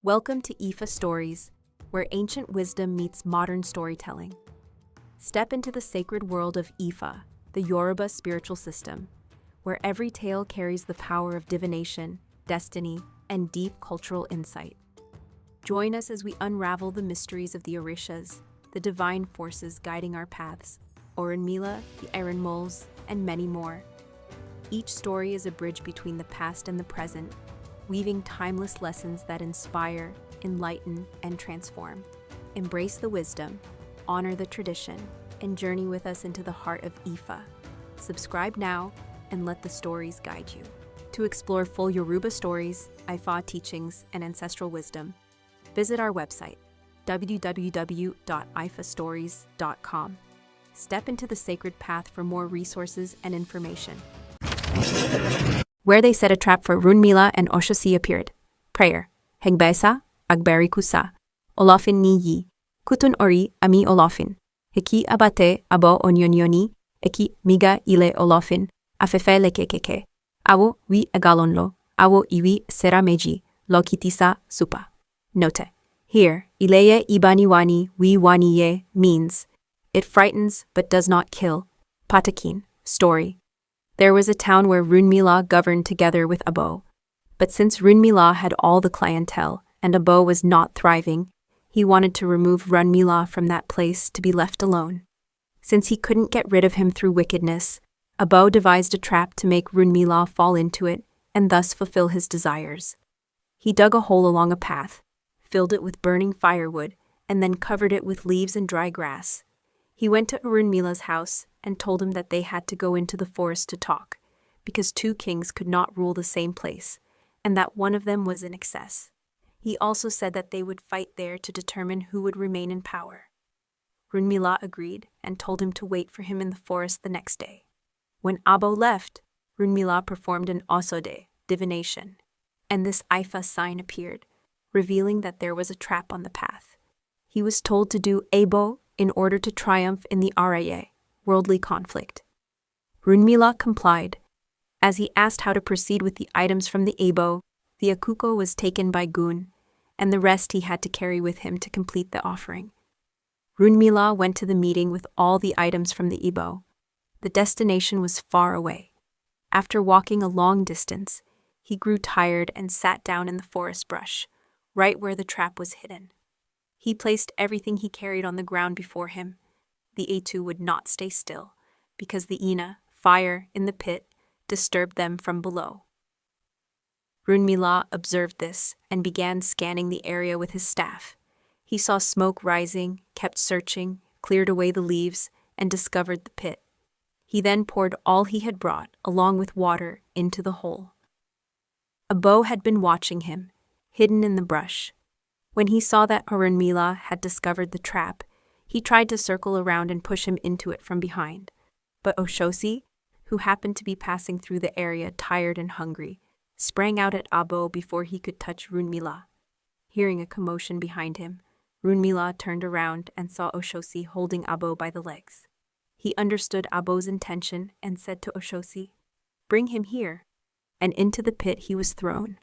Welcome to IFAStories, where ancient wisdom meets modern storytelling. Step into the sacred world of Ifa, the Yoruba spiritual system, where every tale carries the power of divination, destiny, and deep cultural insight. Join us as we unravel the mysteries of the Orishas, the divine forces guiding our paths, Òrúnmìlà, the Òrúnmìlà, and many more. Each story is a bridge between the past and the present, weaving timeless lessons that inspire, enlighten, and transform. Embrace the wisdom, honor the tradition, and journey with us into the heart of Ifa. Subscribe now and let the stories guide you. To explore full Yoruba stories, Ifa teachings, and ancestral wisdom, visit our website, www.ifastories.com. Step into the sacred path for more resources and information. Where they set a trap for Òrúnmìlà and Oshosi appeared. Prayer. Ògbè Sá, Agberi Kusa. Olofin ni yi. Kutun ori ami olofin. Hiki abate abo onyonyoni. Eki miga ile olofin. Afefe lekekeke. Awo wi agalonlo. Awo iwi serameji. Lo kitisa supa. Note. Here, ileye ibaniwani wi waniye means, it frightens but does not kill. Patakin, story. There was a town where Òrúnmìlà governed together with Abò. But since Òrúnmìlà had all the clientele and Abò was not thriving, he wanted to remove Òrúnmìlà from that place to be left alone. Since he couldn't get rid of him through wickedness, Abò devised a trap to make Òrúnmìlà fall into it and thus fulfill his desires. He dug a hole along a path, filled it with burning firewood, and then covered it with leaves and dry grass. He went to Òrúnmìlà's house and told him that they had to go into the forest to talk, because two kings could not rule the same place, and that one of them was in excess. He also said that they would fight there to determine who would remain in power. Òrúnmìlà agreed and told him to wait for him in the forest the next day. When Abò left, Òrúnmìlà performed an osode, divination, and this Ifa sign appeared, revealing that there was a trap on the path. He was told to do Abo in order to triumph in the Araye, worldly conflict. Òrúnmìlà complied. As he asked how to proceed with the items from the Abo, the akuko was taken by Gun, and the rest he had to carry with him to complete the offering. Òrúnmìlà went to the meeting with all the items from the Abo. The destination was far away. After walking a long distance, he grew tired and sat down in the forest brush, right where the trap was hidden. He placed everything he carried on the ground before him. The Etu would not stay still, because the Ina, fire in the pit, disturbed them from below. Òrúnmìlà observed this and began scanning the area with his staff. He saw smoke rising, kept searching, cleared away the leaves, and discovered the pit. He then poured all he had brought, along with water, into the hole. Abò had been watching him, hidden in the brush. When he saw that Òrúnmìlà had discovered the trap, he tried to circle around and push him into it from behind. But Oshosi, who happened to be passing through the area tired and hungry, sprang out at Abò before he could touch Òrúnmìlà. Hearing a commotion behind him, Òrúnmìlà turned around and saw Oshosi holding Abò by the legs. He understood Abò's intention and said to Oshosi, "Bring him here." And into the pit he was thrown.